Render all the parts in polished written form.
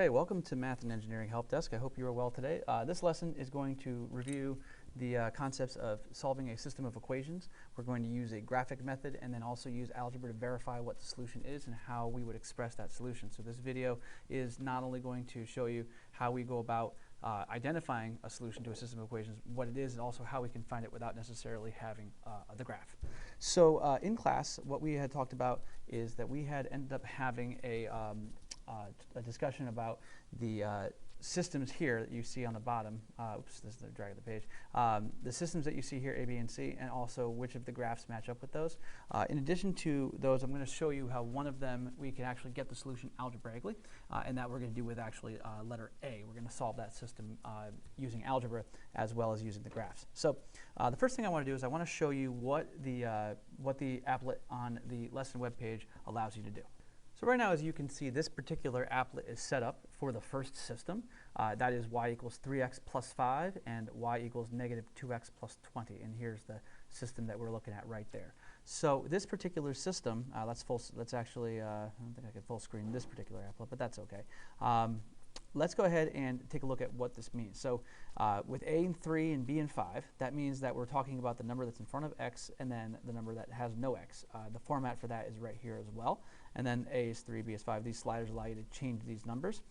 Okay, welcome to Math and Engineering Help Desk. I hope you are well today. This lesson is going to review the concepts of solving a system of equations. We're going to use a graphic method and then also use algebra to verify what the solution is and how we would express that solution. So this video is not only going to show you how we go about identifying a solution to a system of equations, what it is, and also how we can find it without necessarily having the graph. So in class, what we had talked about is that we had ended up having a discussion about the systems here that you see on the bottom. Oops, this is the drag of the page. The systems that you see here, A, B, and C, and also which of the graphs match up with those. In addition to those, I'm going to show you how one of them we can actually get the solution algebraically, and that we're going to do with actually letter A. We're going to solve that system using algebra as well as using the graphs. So the first thing I want to do is I want to show you what the applet on the lesson web page allows you to do. So right now, as you can see, this particular applet is set up for the first system. That is y equals 3x plus 5 and y equals negative 2x plus 20. And here's the system that we're looking at right there. So this particular system, let's actually, I don't think I can full screen this particular applet, but that's okay. Let's go ahead and take a look at what this means. So with A in 3 and B in 5, that means that we're talking about the number that's in front of x and then the number that has no x. The format for that is right here as well. And then A is 3, B is 5. These sliders allow you to change these numbers.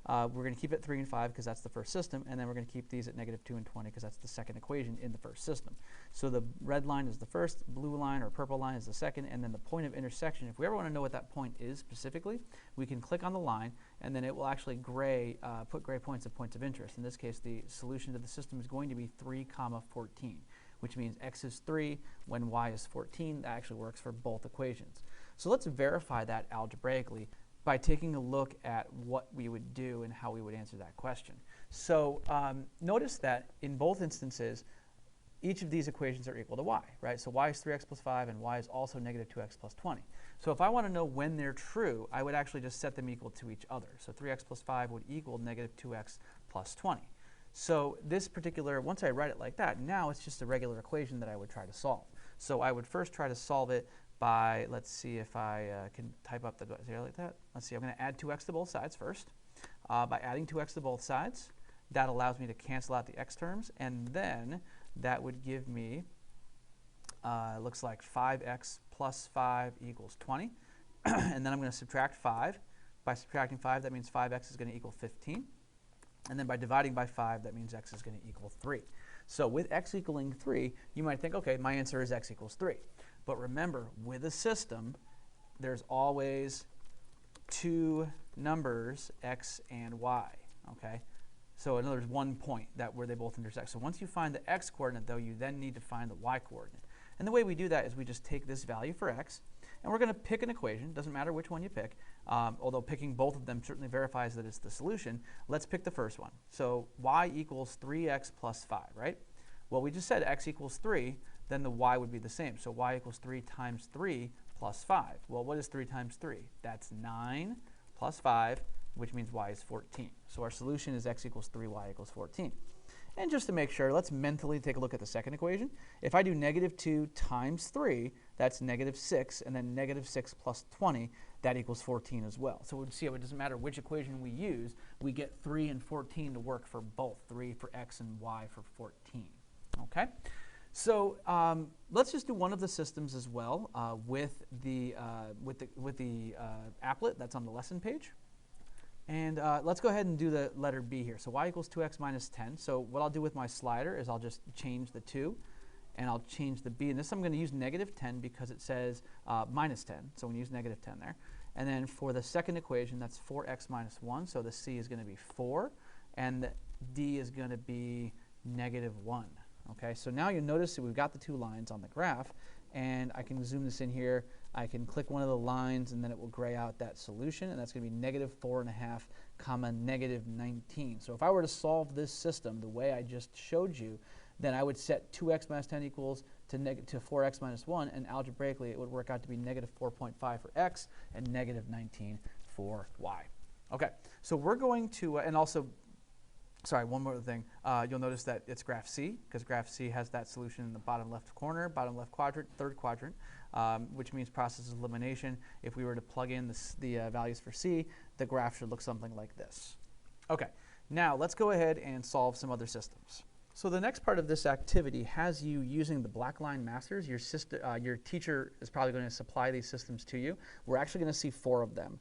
We're going to keep it 3 and 5 because that's the first system, and then we're going to keep these at negative 2 and 20 because that's the second equation in the first system. So the red line is the first, blue line or purple line is the second, and then the point of intersection, if we ever want to know what that point is specifically, we can click on the line, and then it will actually put gray points at points of interest. In this case, the solution to the system is going to be 3, 14, which means x is 3 when y is 14. That actually works for both equations. So let's verify that algebraically by taking a look at what we would do and how we would answer that question. So notice that in both instances, each of these equations are equal to y, right? So y is 3x plus 5 and y is also negative 2x plus 20. So if I want to know when they're true, I would actually just set them equal to each other. So 3x plus 5 would equal negative 2x plus 20. So this particular, once I write it like that, now it's just a regular equation that I would try to solve. So I would first try to solve it by, let's see if I can type up the, like that. Let's see, I'm going to add 2x to both sides first. By adding 2x to both sides, that allows me to cancel out the x terms, and then that would give me, looks like 5x plus 5 equals 20. And then I'm going to subtract 5. By subtracting 5, that means 5x is going to equal 15. And then by dividing by 5, that means x is going to equal 3. So with x equaling 3, you might think, okay, my answer is x equals 3. But remember, with a system, there's always two numbers, x and y, okay? So in other words, one point where they both intersect. So once you find the x coordinate, though, you then need to find the y coordinate. And the way we do that is we just take this value for x, and we're going to pick an equation. Doesn't matter which one you pick, although picking both of them certainly verifies that it's the solution. Let's pick the first one. So y equals 3x plus 5, right? Well, we just said x equals 3. Then the y would be the same. So y equals 3 times 3 plus 5. Well, what is 3 times 3? That's 9 plus 5, which means y is 14. So our solution is x equals 3, y equals 14. And just to make sure, let's mentally take a look at the second equation. If I do negative 2 times 3, that's negative 6, and then negative 6 plus 20, that equals 14 as well. So we'd see it doesn't matter which equation we use, we get 3 and 14 to work for both, 3 for x and y for 14. Okay? So let's just do one of the systems as well with the applet that's on the lesson page. And let's go ahead and do the letter B here. So y equals 2x minus 10. So what I'll do with my slider is I'll just change the 2, and I'll change the B. And this I'm going to use negative 10 because it says minus 10. So we use negative 10 there. And then for the second equation, that's 4x minus 1. So the C is going to be 4, and the D is going to be negative 1. Okay, so now you notice that we've got the two lines on the graph, and I can zoom this in here. I can click one of the lines, and then it will gray out that solution, and that's going to be negative 4.5 comma negative 19. So if I were to solve this system the way I just showed you, then I would set 2x minus 10 equals to 4x minus 1, and algebraically it would work out to be negative 4.5 for x and negative 19 for y. Okay, so we're going to, and also, sorry, one more thing. You'll notice that it's graph C, because graph C has that solution in the bottom left corner, bottom left quadrant, third quadrant, which means process of elimination. If we were to plug in the values for C, the graph should look something like this. Okay, now let's go ahead and solve some other systems. So the next part of this activity has you using the black line masters. Your teacher is probably going to supply these systems to you. We're actually going to see 4 of them,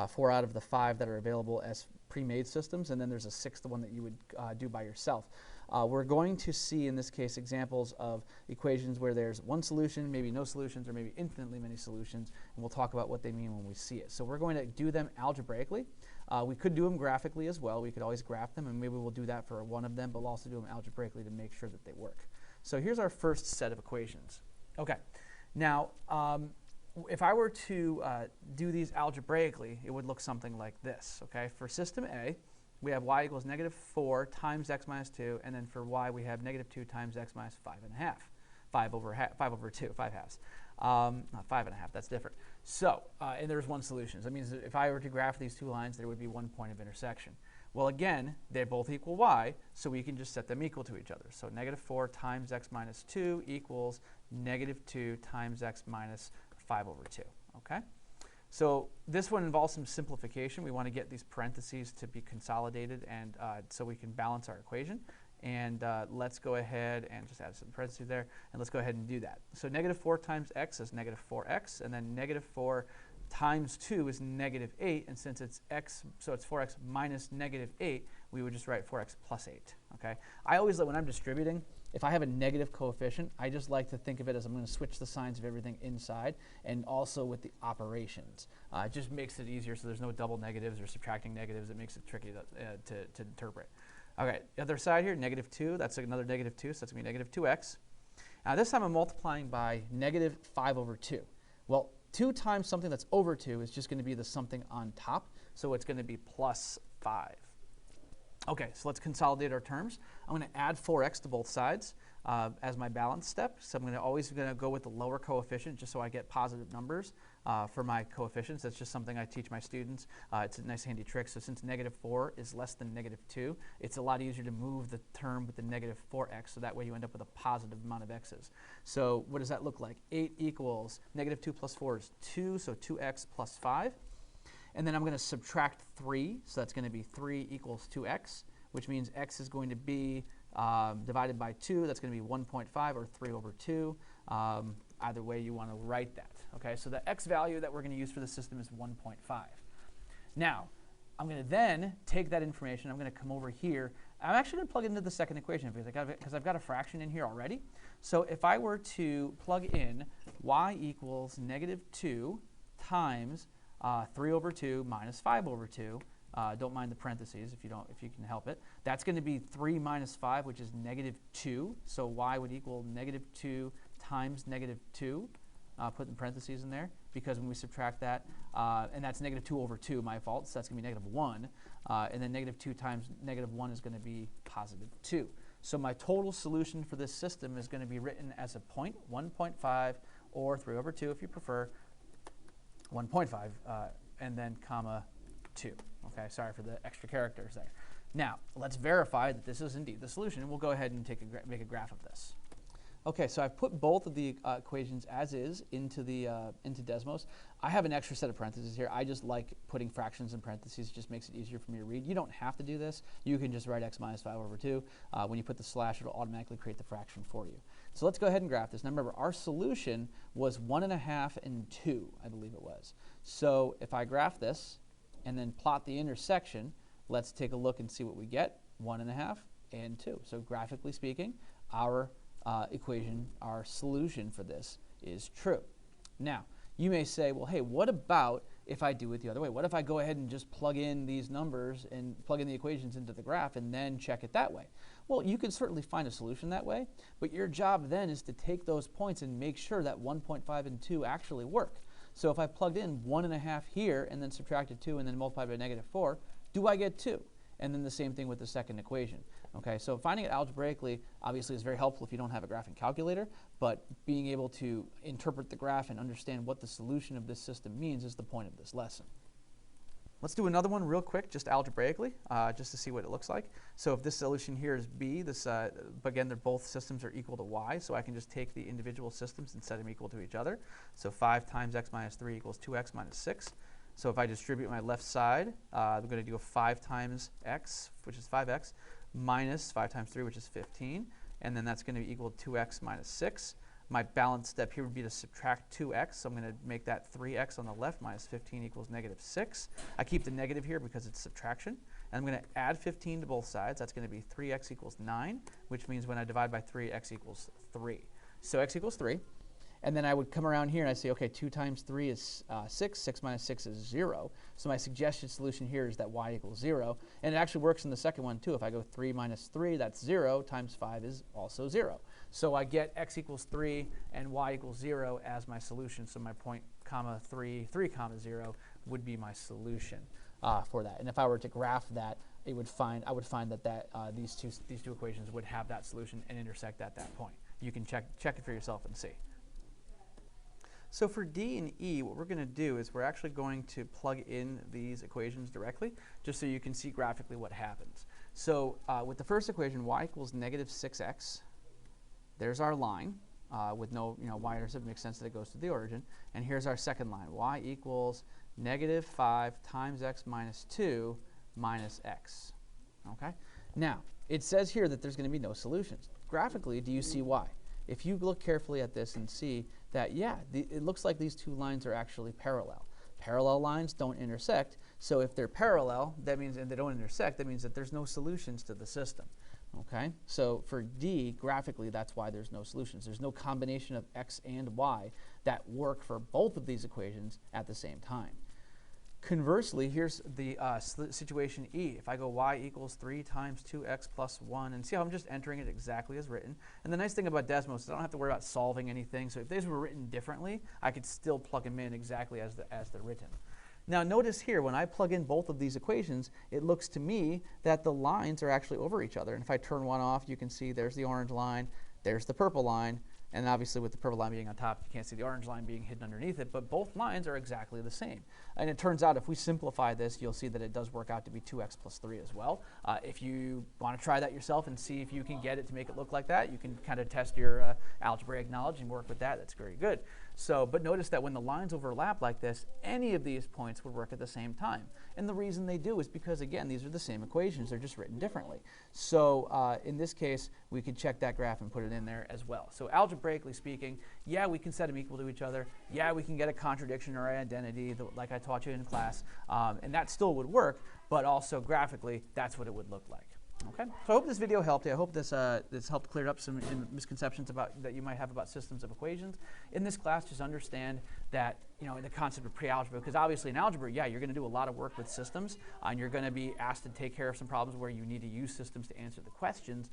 4 out of the 5 that are available as pre-made systems, and then there's a 6th one that you would do by yourself. We're going to see, in this case, examples of equations where there's one solution, maybe no solutions, or maybe infinitely many solutions, and we'll talk about what they mean when we see it. So we're going to do them algebraically. We could do them graphically as well. We could always graph them, and maybe we'll do that for one of them, but we'll also do them algebraically to make sure that they work. So here's our first set of equations. Okay, now if I were to do these algebraically, it would look something like this. Okay, for system A, we have y equals -4 times x minus 2, and then for y we have -2 times x minus 5.5. 5 over 2, 5 halves. Not 5.5, that's different. So, and there's one solution. So that means that if I were to graph these 2 lines, there would be one point of intersection. Well, again, they both equal y, so we can just set them equal to each other. So -4 times x minus 2 equals -2 times x minus 5 over 2. Okay? So this one involves some simplification. We want to get these parentheses to be consolidated, and so we can balance our equation. And let's go ahead and just add some parentheses there, and let's go ahead and do that. So -4 times x is -4x, and then -4 times 2 is -8, and since it's x, so it's 4x minus -8, we would just write 4x plus 8. Okay? I always, when I'm distributing, if I have a negative coefficient, I just like to think of it as I'm going to switch the signs of everything inside, and also with the operations. It just makes it easier, so there's no double negatives or subtracting negatives. It makes it tricky to interpret. Okay, the other side here, -2, that's another -2, so that's going to be -2x. Now this time I'm multiplying by -5 over 2. Well, 2 times something that's over 2 is just going to be the something on top, so it's going to be plus 5. Okay, so let's consolidate our terms. I'm going to add 4x to both sides as my balance step. So I'm always going to go with the lower coefficient just so I get positive numbers for my coefficients. That's just something I teach my students. It's a nice handy trick. So since -4 is less than -2, it's a lot easier to move the term with the -4x, so that way you end up with a positive amount of x's. So what does that look like? 8 equals -2 plus 4 is 2, so 2x plus 5. And then I'm going to subtract 3, so that's going to be 3 equals 2x, which means x is going to be divided by 2. That's going to be 1.5 or 3 over 2. Either way you want to write that. Okay, so the x value that we're going to use for the system is 1.5. Now, I'm going to then take that information. I'm going to come over here. I'm actually going to plug it into the second equation because I've got a fraction in here already. So if I were to plug in y equals -2 times 3 over 2 minus 5 over 2. Don't mind the parentheses if you can help it. That's going to be 3 minus 5, which is -2. So y would equal -2 times -2. Put the parentheses in there because when we subtract that, and that's -2 over 2, my fault. So that's going to be -1. And then -2 times -1 is going to be +2. So my total solution for this system is going to be written as a point, 1.5, or 3 over 2 if you prefer. 1.5 and then comma 2. Okay, sorry for the extra characters there. Now, let's verify that this is indeed the solution, and we'll go ahead and make a graph of this. Okay, so I've put both of the equations as is into Desmos. I have an extra set of parentheses here. I just like putting fractions in parentheses. It just makes it easier for me to read. You don't have to do this. You can just write x minus 5 over 2. When you put the slash, it'll automatically create the fraction for you. So let's go ahead and graph this. Now remember, our solution was 1.5 and 2, I believe it was. So if I graph this and then plot the intersection, let's take a look and see what we get. 1.5 and 2. So graphically speaking, our equation, our solution for this is true. Now, you may say, well, hey, what about if I do it the other way? What if I go ahead and just plug in these numbers and plug in the equations into the graph and then check it that way? Well, you can certainly find a solution that way, but your job then is to take those points and make sure that 1.5 and 2 actually work. So if I plugged in 1.5 here and then subtracted 2 and then multiplied by -4, do I get 2? And then the same thing with the second equation. Okay, so finding it algebraically obviously is very helpful if you don't have a graphing calculator, but being able to interpret the graph and understand what the solution of this system means is the point of this lesson. Let's do another one real quick, just algebraically, just to see what it looks like. So if this solution here is b, this again, they're both systems are equal to y, so I can just take the individual systems and set them equal to each other. So 5 times x minus 3 equals 2x minus 6. So if I distribute my left side, I'm going to do a 5 times x, which is 5x, minus 5 times 3, which is 15. And then that's going to be equal to 2x minus 6. My balance step here would be to subtract 2x, so I'm going to make that 3x on the left minus 15 equals negative 6. I keep the negative here because it's subtraction. And I'm going to add 15 to both sides. That's going to be 3x equals 9, which means when I divide by 3, x equals 3. So x equals 3. And then I would come around here and I say, okay, 2 times 3 is 6. 6 minus 6 is 0. So my suggested solution here is that y equals 0. And it actually works in the second one, too. If I go 3 minus 3, that's 0, times 5 is also 0. So I get x equals 3 and y equals 0 as my solution. So my point, comma, 3, 3, comma, 0 would be my solution for that. And if I were to graph that, I would find that these two equations would have that solution and intersect at that point. You can check it for yourself and see. So for D and E, what we're going to do is we're actually going to plug in these equations directly, just so you can see graphically what happens. So with the first equation, y equals negative 6x. There's our line with no y-intercept. Makes sense that it goes to the origin. And here's our second line, y equals negative 5 times x minus 2 minus x. Okay? Now, it says here that there's going to be no solutions. Graphically, do you see why? If you look carefully at this and see that, yeah, it looks like these two lines are actually parallel. Parallel lines don't intersect, so if they're parallel, that means, and they don't intersect, that means that there's no solutions to the system. Okay? So for D, graphically, that's why there's no solutions. There's no combination of x and y that work for both of these equations at the same time. Conversely, here's the situation E. If I go y equals 3 times 2x plus 1, and see how I'm just entering it exactly as written. And the nice thing about Desmos is I don't have to worry about solving anything. So if these were written differently, I could still plug them in exactly as they're written. Now notice here, when I plug in both of these equations, it looks to me that the lines are actually over each other. And if I turn one off, you can see there's the orange line, there's the purple line. And obviously with the purple line being on top, you can't see the orange line being hidden underneath it, but both lines are exactly the same. And it turns out if we simplify this, you'll see that it does work out to be 2x plus 3 as well. If you want to try that yourself and see if you can get it to make it look like that, you can kind of test your algebraic knowledge and work with that. That's very good. So, but notice that when the lines overlap like this, any of these points would work at the same time. And the reason they do is because, again, these are the same equations. They're just written differently. So in this case, we could check that graph and put it in there as well. So algebraically speaking, yeah, we can set them equal to each other. Yeah, we can get a contradiction or identity, like I taught you in class. And that still would work, but also graphically, that's what it would look like. Okay, so I hope this video helped you. I hope this helped clear up some misconceptions that you might have about systems of equations. In this class, just understand that, the concept of pre-algebra, because obviously in algebra, yeah, you're going to do a lot of work with systems, and you're going to be asked to take care of some problems where you need to use systems to answer the questions.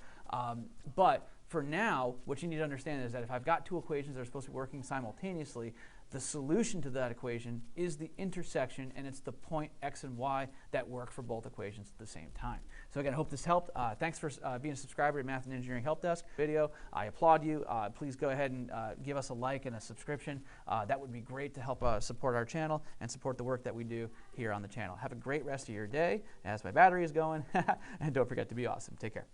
But for now, what you need to understand is that if I've got two equations that are supposed to be working simultaneously, the solution to that equation is the intersection, and it's the point x and y that work for both equations at the same time. So again, I hope this helped. Thanks for being a subscriber to Math and Engineering Help Desk video. I applaud you. Please go ahead and give us a like and a subscription. That would be great to help support our channel and support the work that we do here on the channel. Have a great rest of your day as my battery is going, and don't forget to be awesome. Take care.